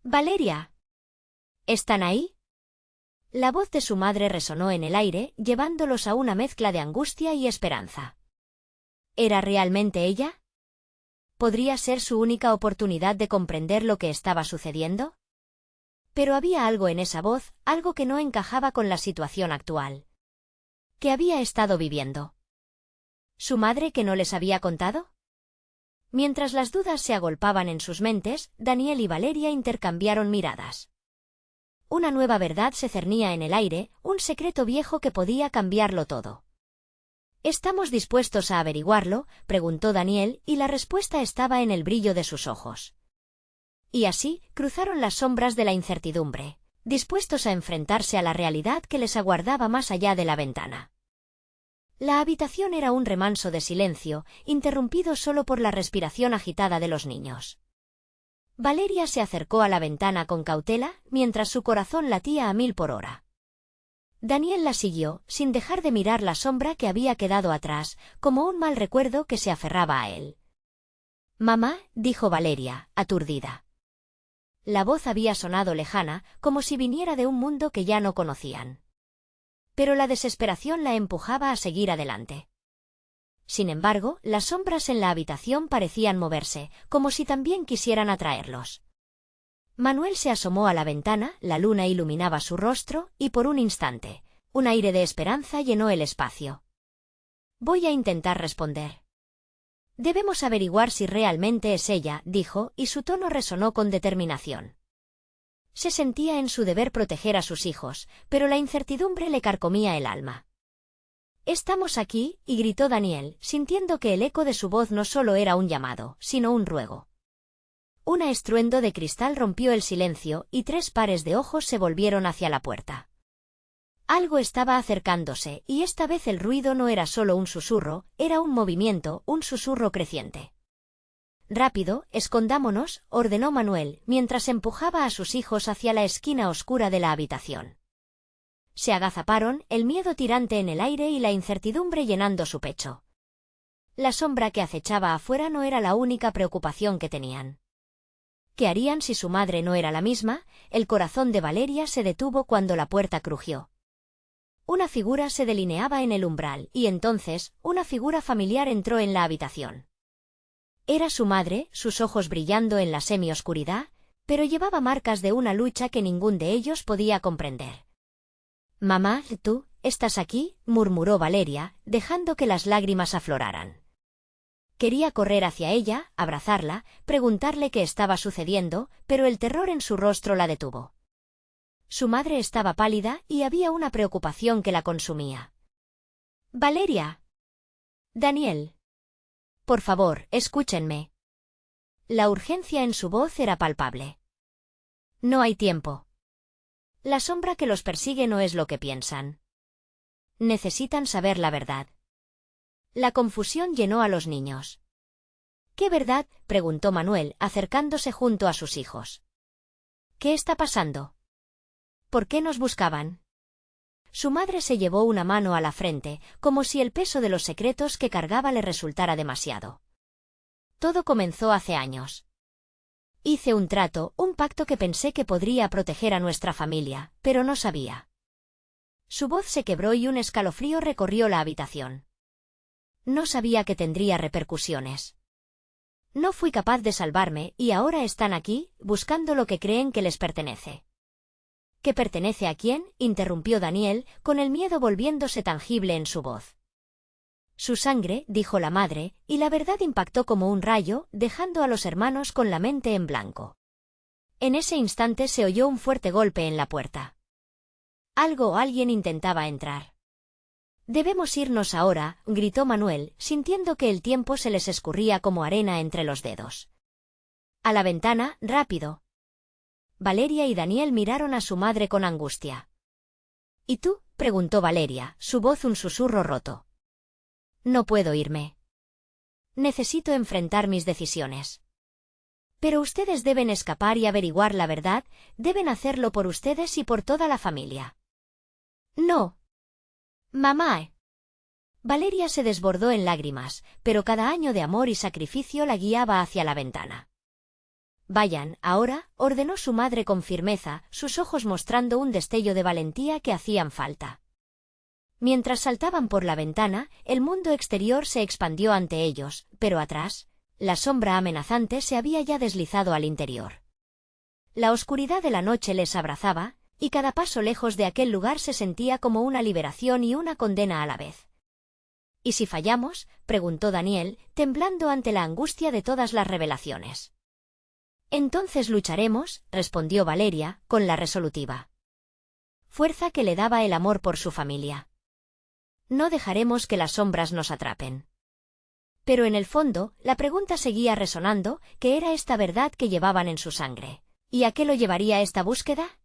«Valeria». «¿Están ahí?». La voz de su madre resonó en el aire, llevándolos a una mezcla de angustia y esperanza. ¿Era realmente ella? ¿Podría ser su única oportunidad de comprender lo que estaba sucediendo? Pero había algo en esa voz, algo que no encajaba con la situación actual. ¿Qué había estado viviendo? ¿Su madre que no les había contado? Mientras las dudas se agolpaban en sus mentes, Daniel y Valeria intercambiaron miradas. Una nueva verdad se cernía en el aire, un secreto viejo que podía cambiarlo todo. «¿Estamos dispuestos a averiguarlo?», preguntó Daniel, y la respuesta estaba en el brillo de sus ojos. Y así, cruzaron las sombras de la incertidumbre, dispuestos a enfrentarse a la realidad que les aguardaba más allá de la ventana. La habitación era un remanso de silencio, interrumpido solo por la respiración agitada de los niños. Valeria se acercó a la ventana con cautela, mientras su corazón latía a 1000 por hora. Daniel la siguió, sin dejar de mirar la sombra que había quedado atrás, como un mal recuerdo que se aferraba a él. «Mamá», dijo Valeria, aturdida. La voz había sonado lejana, como si viniera de un mundo que ya no conocían. Pero la desesperación la empujaba a seguir adelante. Sin embargo, las sombras en la habitación parecían moverse, como si también quisieran atraerlos. Manuel se asomó a la ventana, la luna iluminaba su rostro, y por un instante, un aire de esperanza llenó el espacio. «Voy a intentar responder». «Debemos averiguar si realmente es ella», dijo, y su tono resonó con determinación. Se sentía en su deber proteger a sus hijos, pero la incertidumbre le carcomía el alma. «Estamos aquí», y gritó Daniel, sintiendo que el eco de su voz no solo era un llamado, sino un ruego. Un estruendo de cristal rompió el silencio, y 3 pares de ojos se volvieron hacia la puerta. Algo estaba acercándose, y esta vez el ruido no era solo un susurro, era un movimiento, un susurro creciente. «Rápido, escondámonos», ordenó Manuel, mientras empujaba a sus hijos hacia la esquina oscura de la habitación. Se agazaparon, el miedo tirante en el aire y la incertidumbre llenando su pecho. La sombra que acechaba afuera no era la única preocupación que tenían. ¿Qué harían si su madre no era la misma? El corazón de Valeria se detuvo cuando la puerta crujió. Una figura se delineaba en el umbral, y entonces, una figura familiar entró en la habitación. Era su madre, sus ojos brillando en la semioscuridad, pero llevaba marcas de una lucha que ningún de ellos podía comprender. «Mamá, ¿tú estás aquí?», murmuró Valeria, dejando que las lágrimas afloraran. Quería correr hacia ella, abrazarla, preguntarle qué estaba sucediendo, pero el terror en su rostro la detuvo. Su madre estaba pálida y había una preocupación que la consumía. «Valeria». «Daniel». «Por favor, escúchenme». La urgencia en su voz era palpable. «No hay tiempo. La sombra que los persigue no es lo que piensan. Necesitan saber la verdad». La confusión llenó a los niños. «¿Qué verdad?», preguntó Manuel, acercándose junto a sus hijos. «¿Qué está pasando?». ¿Por qué nos buscaban? Su madre se llevó una mano a la frente, como si el peso de los secretos que cargaba le resultara demasiado. Todo comenzó hace años. Hice un trato, un pacto que pensé que podría proteger a nuestra familia, pero no sabía. Su voz se quebró y un escalofrío recorrió la habitación. No sabía que tendría repercusiones. No fui capaz de salvarme y ahora están aquí, buscando lo que creen que les pertenece. ¿Qué pertenece a quién?, interrumpió Daniel, con el miedo volviéndose tangible en su voz. Su sangre, dijo la madre, y la verdad impactó como un rayo, dejando a los hermanos con la mente en blanco. En ese instante se oyó un fuerte golpe en la puerta. Algo o alguien intentaba entrar. «Debemos irnos ahora», gritó Manuel, sintiendo que el tiempo se les escurría como arena entre los dedos. «A la ventana, rápido». Valeria y Daniel miraron a su madre con angustia. «¿Y tú?», preguntó Valeria, su voz un susurro roto. «No puedo irme. Necesito enfrentar mis decisiones». «Pero ustedes deben escapar y averiguar la verdad, deben hacerlo por ustedes y por toda la familia». «No. Mamá». Valeria se desbordó en lágrimas, pero cada año de amor y sacrificio la guiaba hacia la ventana. «Vayan, ahora», ordenó su madre con firmeza, sus ojos mostrando un destello de valentía que hacían falta. Mientras saltaban por la ventana, el mundo exterior se expandió ante ellos, pero atrás, la sombra amenazante se había ya deslizado al interior. La oscuridad de la noche les abrazaba, y cada paso lejos de aquel lugar se sentía como una liberación y una condena a la vez. «¿Y si fallamos?», preguntó Daniel, temblando ante la angustia de todas las revelaciones. «Entonces lucharemos», respondió Valeria, con la resolutiva fuerza que le daba el amor por su familia. «No dejaremos que las sombras nos atrapen». Pero en el fondo, la pregunta seguía resonando, ¿qué era esta verdad que llevaban en su sangre? ¿Y a qué lo llevaría esta búsqueda?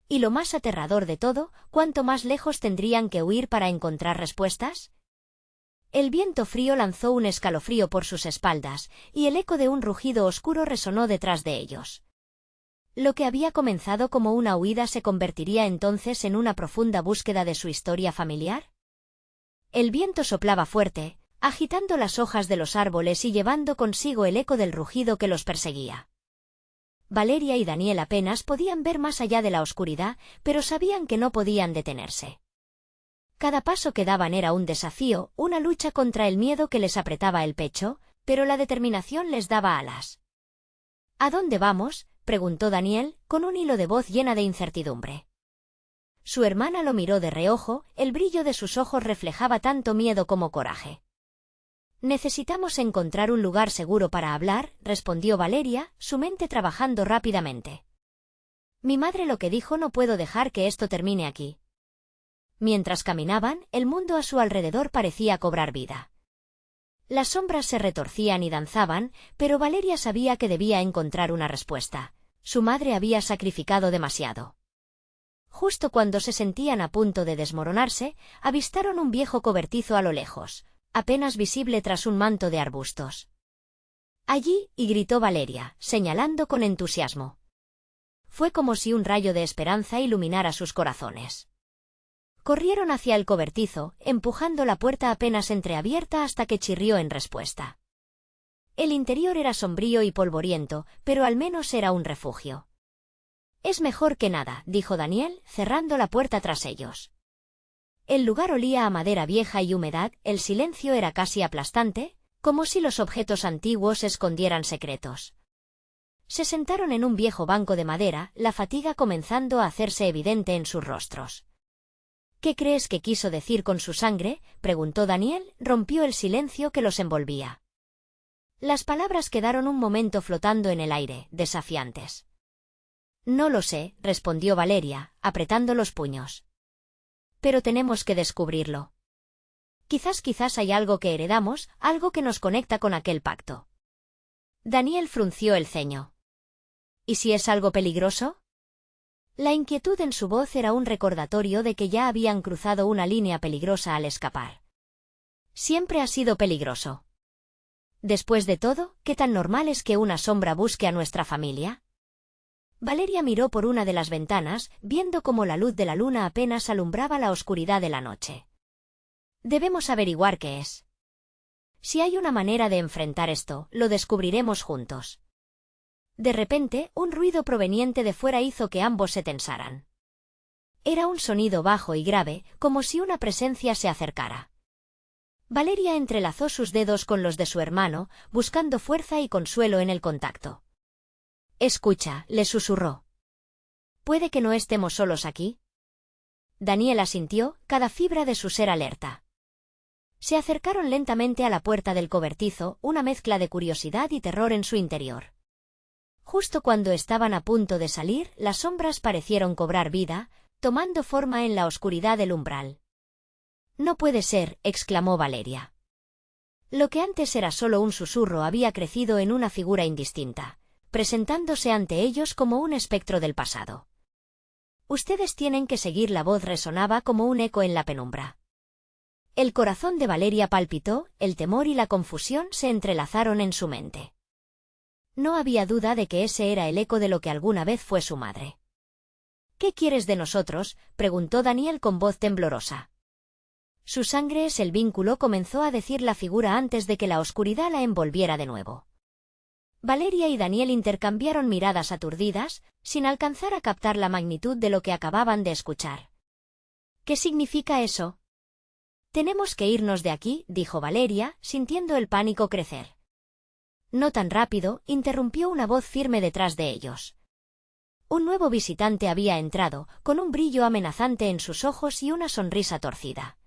Y lo más aterrador de todo, ¿cuánto más lejos tendrían que huir para encontrar respuestas? El viento frío lanzó un escalofrío por sus espaldas, y el eco de un rugido oscuro resonó detrás de ellos. Lo que había comenzado como una huida se convertiría entonces en una profunda búsqueda de su historia familiar. El viento soplaba fuerte, agitando las hojas de los árboles y llevando consigo el eco del rugido que los perseguía. Valeria y Daniel apenas podían ver más allá de la oscuridad, pero sabían que no podían detenerse. Cada paso que daban era un desafío, una lucha contra el miedo que les apretaba el pecho, pero la determinación les daba alas. «¿A dónde vamos?», preguntó Daniel, con un hilo de voz llena de incertidumbre. Su hermana lo miró de reojo, el brillo de sus ojos reflejaba tanto miedo como coraje. «Necesitamos encontrar un lugar seguro para hablar», respondió Valeria, su mente trabajando rápidamente. «Mi madre lo que dijo, no puedo dejar que esto termine aquí». Mientras caminaban, el mundo a su alrededor parecía cobrar vida. Las sombras se retorcían y danzaban, pero Valeria sabía que debía encontrar una respuesta. Su madre había sacrificado demasiado. Justo cuando se sentían a punto de desmoronarse, avistaron un viejo cobertizo a lo lejos, apenas visible tras un manto de arbustos. «Allí», y gritó Valeria, señalando con entusiasmo. Fue como si un rayo de esperanza iluminara sus corazones. Corrieron hacia el cobertizo, empujando la puerta apenas entreabierta hasta que chirrió en respuesta. El interior era sombrío y polvoriento, pero al menos era un refugio. «Es mejor que nada», dijo Daniel, cerrando la puerta tras ellos. El lugar olía a madera vieja y humedad, el silencio era casi aplastante, como si los objetos antiguos escondieran secretos. Se sentaron en un viejo banco de madera, la fatiga comenzando a hacerse evidente en sus rostros. «¿Qué crees que quiso decir con su sangre?», preguntó Daniel, rompió el silencio que los envolvía. Las palabras quedaron un momento flotando en el aire, desafiantes. «No lo sé», respondió Valeria, apretando los puños. «Pero tenemos que descubrirlo. Quizás hay algo que heredamos, algo que nos conecta con aquel pacto». Daniel frunció el ceño. «¿Y si es algo peligroso?». La inquietud en su voz era un recordatorio de que ya habían cruzado una línea peligrosa al escapar. «Siempre ha sido peligroso. Después de todo, ¿qué tan normal es que una sombra busque a nuestra familia?». Valeria miró por una de las ventanas, viendo cómo la luz de la luna apenas alumbraba la oscuridad de la noche. Debemos averiguar qué es. Si hay una manera de enfrentar esto, lo descubriremos juntos. De repente, un ruido proveniente de fuera hizo que ambos se tensaran. Era un sonido bajo y grave, como si una presencia se acercara. Valeria entrelazó sus dedos con los de su hermano, buscando fuerza y consuelo en el contacto. «Escucha», le susurró. «¿Puede que no estemos solos aquí?» Daniel asintió, cada fibra de su ser alerta. Se acercaron lentamente a la puerta del cobertizo, una mezcla de curiosidad y terror en su interior. Justo cuando estaban a punto de salir, las sombras parecieron cobrar vida, tomando forma en la oscuridad del umbral. «No puede ser», exclamó Valeria. Lo que antes era solo un susurro había crecido en una figura indistinta, presentándose ante ellos como un espectro del pasado. «Ustedes tienen que seguir», la voz resonaba como un eco en la penumbra. El corazón de Valeria palpitó, el temor y la confusión se entrelazaron en su mente. No había duda de que ese era el eco de lo que alguna vez fue su madre. «¿Qué quieres de nosotros?», preguntó Daniel con voz temblorosa. «Su sangre es el vínculo», comenzó a decir la figura antes de que la oscuridad la envolviera de nuevo. Valeria y Daniel intercambiaron miradas aturdidas, sin alcanzar a captar la magnitud de lo que acababan de escuchar. «¿Qué significa eso?» «Tenemos que irnos de aquí», dijo Valeria, sintiendo el pánico crecer. «No tan rápido», interrumpió una voz firme detrás de ellos. Un nuevo visitante había entrado, con un brillo amenazante en sus ojos y una sonrisa torcida.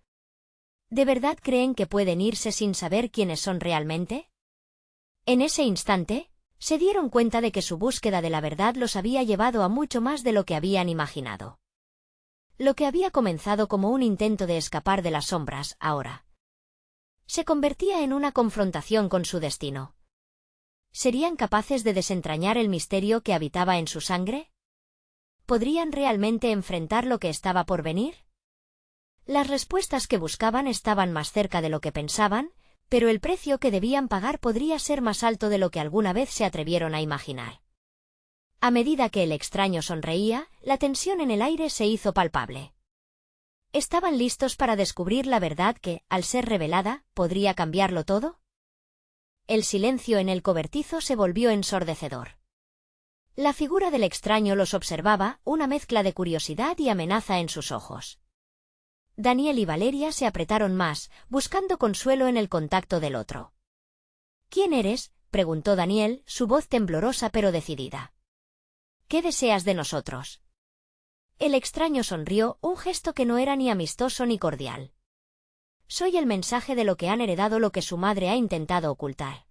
¿De verdad creen que pueden irse sin saber quiénes son realmente? En ese instante, se dieron cuenta de que su búsqueda de la verdad los había llevado a mucho más de lo que habían imaginado. Lo que había comenzado como un intento de escapar de las sombras, ahora se convertía en una confrontación con su destino. ¿Serían capaces de desentrañar el misterio que habitaba en su sangre? ¿Podrían realmente enfrentar lo que estaba por venir? Las respuestas que buscaban estaban más cerca de lo que pensaban, pero el precio que debían pagar podría ser más alto de lo que alguna vez se atrevieron a imaginar. A medida que el extraño sonreía, la tensión en el aire se hizo palpable. ¿Estaban listos para descubrir la verdad que, al ser revelada, podría cambiarlo todo? El silencio en el cobertizo se volvió ensordecedor. La figura del extraño los observaba, una mezcla de curiosidad y amenaza en sus ojos. Daniel y Valeria se apretaron más, buscando consuelo en el contacto del otro. «¿Quién eres?», preguntó Daniel, su voz temblorosa pero decidida. «¿Qué deseas de nosotros?». El extraño sonrió, un gesto que no era ni amistoso ni cordial. «Soy el mensaje de lo que han heredado, lo que su madre ha intentado ocultar».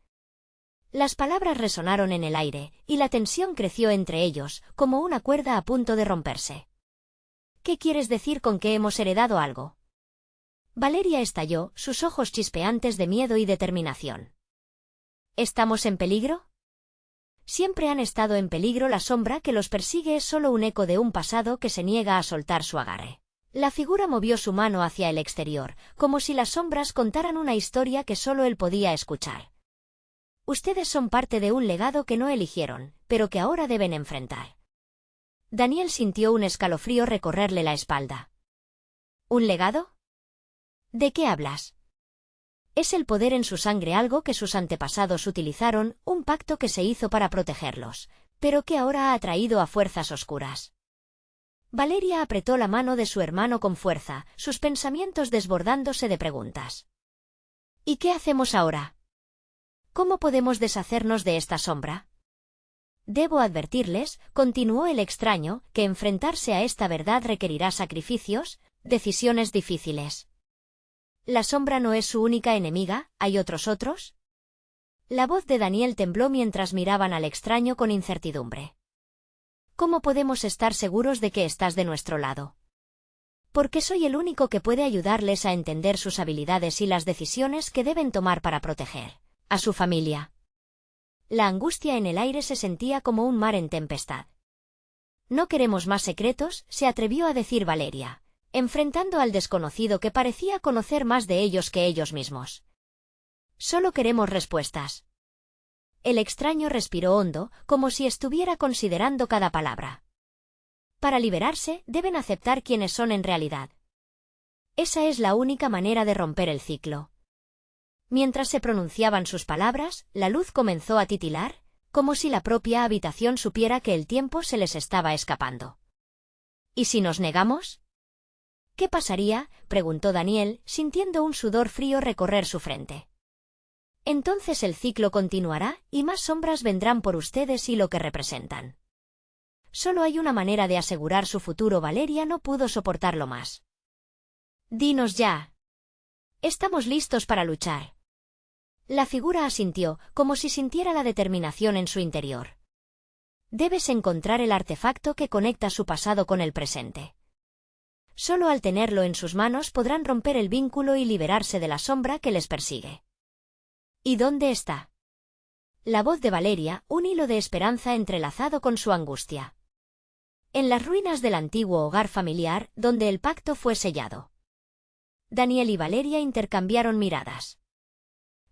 Las palabras resonaron en el aire, y la tensión creció entre ellos, como una cuerda a punto de romperse. «¿Qué quieres decir con que hemos heredado algo?». Valeria estalló, sus ojos chispeantes de miedo y determinación. «¿Estamos en peligro?». Siempre han estado en peligro. La sombra que los persigue es solo un eco de un pasado que se niega a soltar su agarre. La figura movió su mano hacia el exterior, como si las sombras contaran una historia que solo él podía escuchar. «Ustedes son parte de un legado que no eligieron, pero que ahora deben enfrentar». Daniel sintió un escalofrío recorrerle la espalda. «¿Un legado? ¿De qué hablas?». «Es el poder en su sangre, algo que sus antepasados utilizaron, un pacto que se hizo para protegerlos, pero que ahora ha atraído a fuerzas oscuras». Valeria apretó la mano de su hermano con fuerza, sus pensamientos desbordándose de preguntas. «¿Y qué hacemos ahora? ¿Cómo podemos deshacernos de esta sombra?». «Debo advertirles», continuó el extraño, «que enfrentarse a esta verdad requerirá sacrificios, decisiones difíciles». «¿La sombra no es su única enemiga? ¿Hay otros?». La voz de Daniel tembló mientras miraban al extraño con incertidumbre. «¿Cómo podemos estar seguros de que estás de nuestro lado?». «Porque soy el único que puede ayudarles a entender sus habilidades y las decisiones que deben tomar para proteger a su familia». La angustia en el aire se sentía como un mar en tempestad. «No queremos más secretos», se atrevió a decir Valeria, enfrentando al desconocido que parecía conocer más de ellos que ellos mismos. «Solo queremos respuestas». El extraño respiró hondo, como si estuviera considerando cada palabra. Para liberarse, deben aceptar quiénes son en realidad. Esa es la única manera de romper el ciclo. Mientras se pronunciaban sus palabras, la luz comenzó a titilar, como si la propia habitación supiera que el tiempo se les estaba escapando. ¿Y si nos negamos? ¿Qué pasaría?, preguntó Daniel, sintiendo un sudor frío recorrer su frente. Entonces el ciclo continuará, y más sombras vendrán por ustedes y lo que representan. Solo hay una manera de asegurar su futuro. Valeria no pudo soportarlo más. Dinos ya. Estamos listos para luchar. La figura asintió, como si sintiera la determinación en su interior. Debes encontrar el artefacto que conecta su pasado con el presente. Solo al tenerlo en sus manos podrán romper el vínculo y liberarse de la sombra que les persigue. ¿Y dónde está? La voz de Valeria, un hilo de esperanza entrelazado con su angustia. En las ruinas del antiguo hogar familiar, donde el pacto fue sellado. Daniel y Valeria intercambiaron miradas.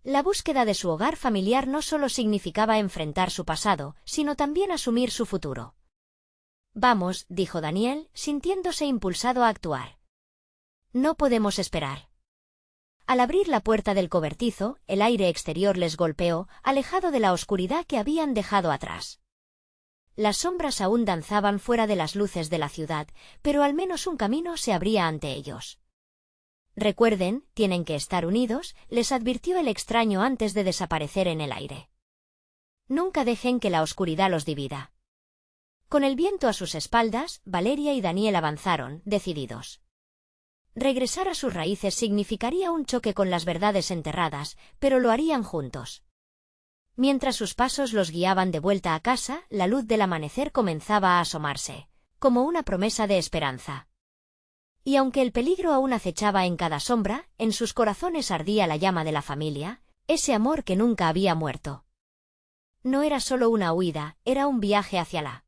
La búsqueda de su hogar familiar no solo significaba enfrentar su pasado, sino también asumir su futuro. Vamos, dijo Daniel, sintiéndose impulsado a actuar. No podemos esperar. Al abrir la puerta del cobertizo, el aire exterior les golpeó, alejado de la oscuridad que habían dejado atrás. Las sombras aún danzaban fuera de las luces de la ciudad, pero al menos un camino se abría ante ellos. Recuerden, tienen que estar unidos, les advirtió el extraño antes de desaparecer en el aire. Nunca dejen que la oscuridad los divida. Con el viento a sus espaldas, Valeria y Daniel avanzaron, decididos. Regresar a sus raíces significaría un choque con las verdades enterradas, pero lo harían juntos. Mientras sus pasos los guiaban de vuelta a casa, la luz del amanecer comenzaba a asomarse, como una promesa de esperanza. Y aunque el peligro aún acechaba en cada sombra, en sus corazones ardía la llama de la familia, ese amor que nunca había muerto. No era solo una huida, era un viaje hacia la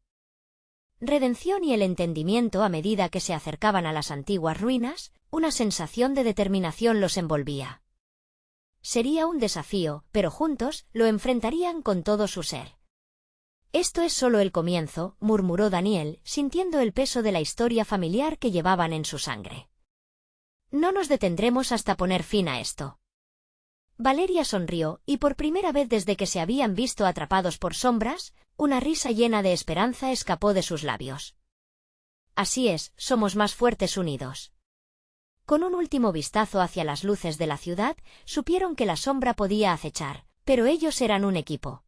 redención y el entendimiento. A medida que se acercaban a las antiguas ruinas, una sensación de determinación los envolvía. Sería un desafío, pero juntos lo enfrentarían con todo su ser. Esto es solo el comienzo, murmuró Daniel, sintiendo el peso de la historia familiar que llevaban en su sangre. No nos detendremos hasta poner fin a esto. Valeria sonrió, y por primera vez desde que se habían visto atrapados por sombras, una risa llena de esperanza escapó de sus labios. Así es, somos más fuertes unidos. Con un último vistazo hacia las luces de la ciudad, supieron que la sombra podía acechar, pero ellos eran un equipo.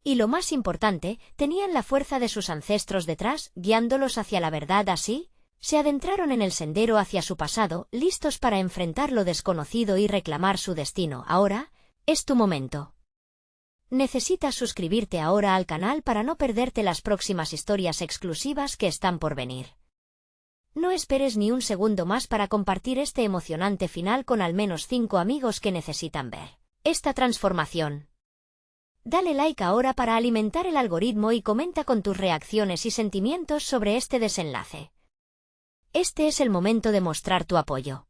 Y lo más importante, tenían la fuerza de sus ancestros detrás, guiándolos hacia la verdad. Así, se adentraron en el sendero hacia su pasado, listos para enfrentar lo desconocido y reclamar su destino. Ahora, es tu momento. Necesitas suscribirte ahora al canal para no perderte las próximas historias exclusivas que están por venir. No esperes ni un segundo más para compartir este emocionante final con al menos 5 amigos que necesitan ver esta transformación. Dale like ahora para alimentar el algoritmo y comenta con tus reacciones y sentimientos sobre este desenlace. Este es el momento de mostrar tu apoyo.